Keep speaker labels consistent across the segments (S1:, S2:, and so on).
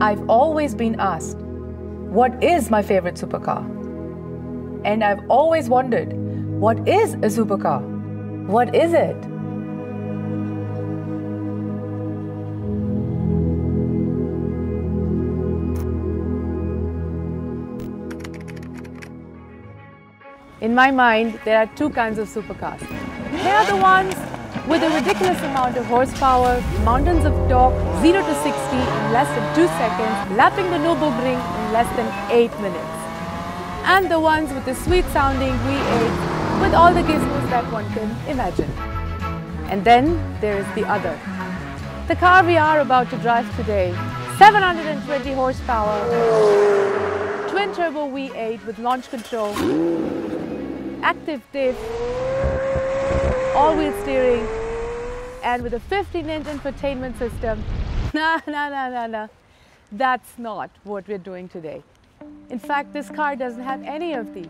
S1: I've always been asked, what is my favorite supercar? And I've always wondered, what is a supercar? What is it? In my mind, there are two kinds of supercars. They are the ones with a ridiculous amount of horsepower, mountains of torque, 0 to 60 in less than 2 seconds, lapping the Nürburgring in less than 8 minutes. And the ones with the sweet sounding V8 with all the gizmos that one can imagine. And then there is the other. The car we are about to drive today, 720 horsepower, twin turbo V8 with launch control, active diff, all-wheel steering, and with a 15-inch infotainment system. Nah. That's not what we're doing today. In fact, this car doesn't have any of these.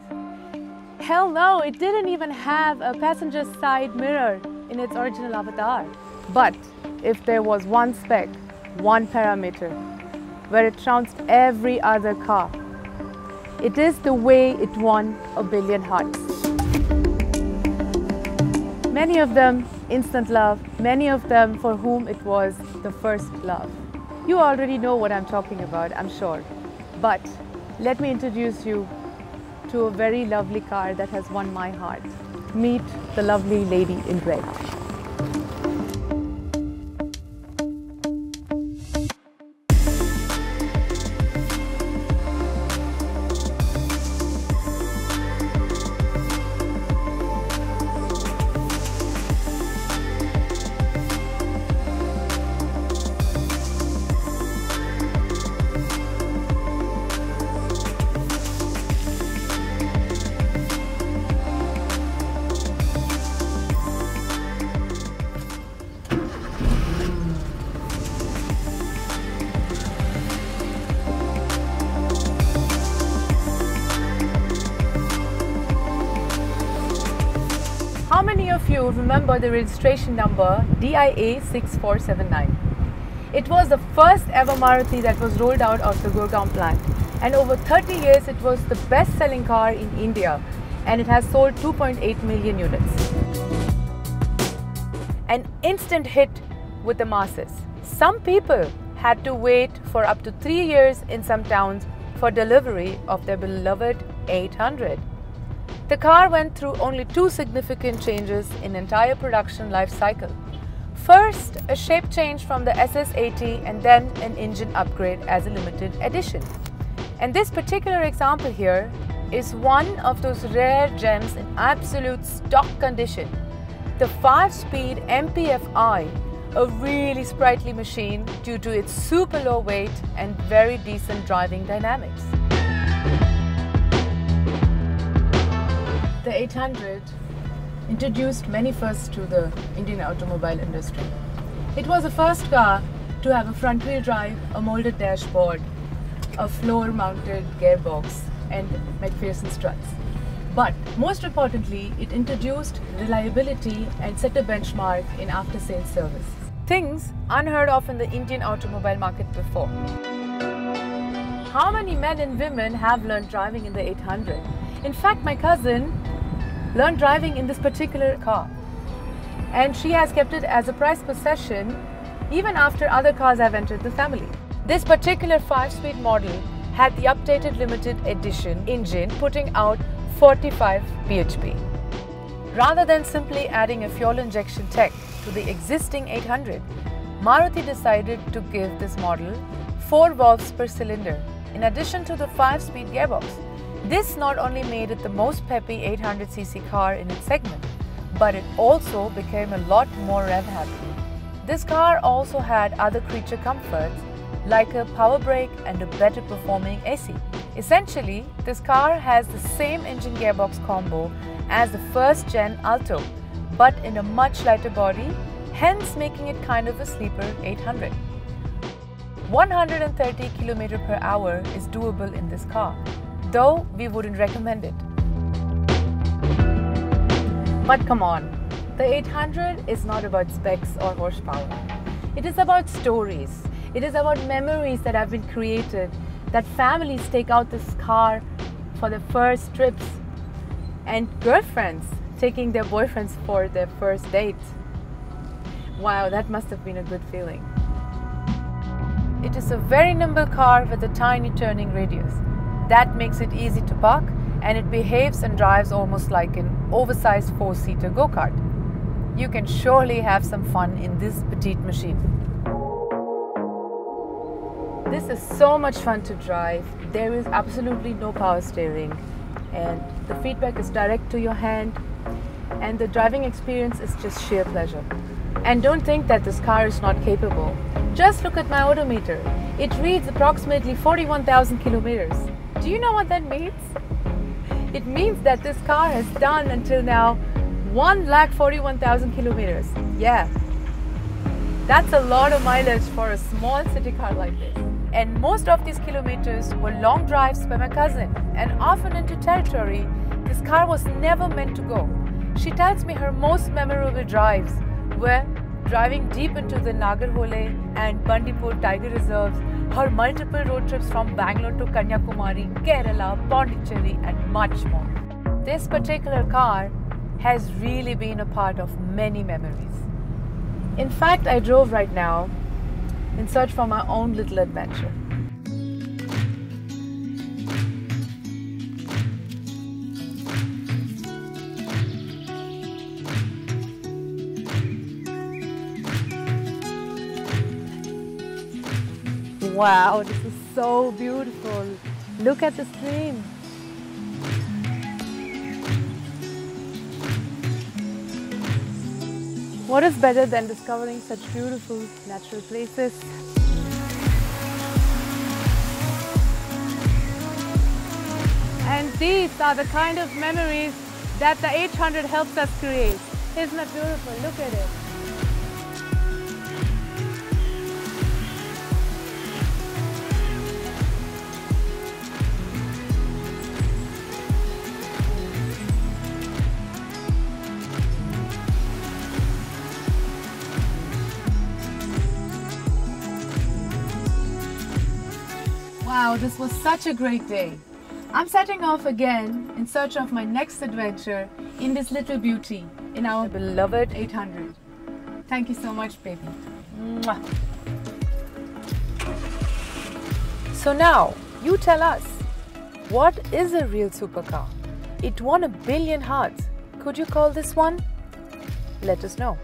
S1: Hell no, it didn't even have a passenger side mirror in its original avatar. But if there was one spec, one parameter, where it trounced every other car, it is the way it won 1 billion hearts. Many of them instant love, many of them for whom it was the first love. You already know what I'm talking about, I'm sure. But let me introduce you to a very lovely car that has won my heart. Meet the lovely lady in red. How many of you remember the registration number DIA 6479? It was the first ever Maruti that was rolled out of the Gurgaon plant, and over 30 years it was the best-selling car in India, and it has sold 2.8 million units. An instant hit with the masses. Some people had to wait for up to 3 years in some towns for delivery of their beloved 800. The car went through only 2 significant changes in entire production life cycle. First, a shape change from the SS80 and then an engine upgrade as a limited edition. And this particular example here is one of those rare gems in absolute stock condition. The 5-speed MPFI, a really sprightly machine due to its super low weight and very decent driving dynamics. The 800 introduced many firsts to the Indian automobile industry. It was the first car to have a front-wheel drive, a molded dashboard, a floor-mounted gearbox, and McPherson struts. But most importantly, it introduced reliability and set a benchmark in after-sales service. Things unheard of in the Indian automobile market before. How many men and women have learned driving in the 800? In fact, my cousin learned driving in this particular car, and she has kept it as a prized possession even after other cars have entered the family. This particular 5-speed model had the updated limited edition engine putting out 45 bhp. Rather than simply adding a fuel injection tech to the existing 800, Maruti decided to give this model 4 valves per cylinder in addition to the 5-speed gearbox. This not only made it the most peppy 800cc car in its segment, but it also became a lot more rev-happy. This car also had other creature comforts like a power brake and a better performing AC. Essentially, this car has the same engine gearbox combo as the first-gen Alto, but in a much lighter body, hence making it kind of a sleeper 800. 130 km/h is doable in this car, though we wouldn't recommend it. But come on, the 800 is not about specs or horsepower. It is about stories. It is about memories that have been created, that families take out this car for their first trips, and girlfriends taking their boyfriends for their first date. Wow, that must have been a good feeling. It is a very nimble car with a tiny turning radius. That makes it easy to park, and it behaves and drives almost like an oversized 4-seater go-kart. You can surely have some fun in this petite machine. This is so much fun to drive. There is absolutely no power steering, and the feedback is direct to your hand, and the driving experience is just sheer pleasure. And don't think that this car is not capable. Just look at my odometer. It reads approximately 41,000 kilometers. Do you know what that means? It means that this car has done until now 1,41,000 kilometers. Yeah, that's a lot of mileage for a small city car like this. And most of these kilometers were long drives by my cousin, and often into territory this car was never meant to go. She tells me her most memorable drives were driving deep into the Nagarhole and Bandipur tiger reserves, her multiple road trips from Bangalore to Kanyakumari, Kerala, Pondicherry, and much more. This particular car has really been a part of many memories. In fact, I drove right now in search for my own little adventure. Wow, this is so beautiful. Look at the stream. What is better than discovering such beautiful natural places? And these are the kind of memories that the 800 helps us create. Isn't that beautiful? Look at it. Wow, this was such a great day. I'm setting off again in search of my next adventure in this little beauty, in our beloved 800. Thank you so much, baby. Mwah. So now, you tell us, what is a real supercar? It won 1 billion hearts. Could you call this one? Let us know.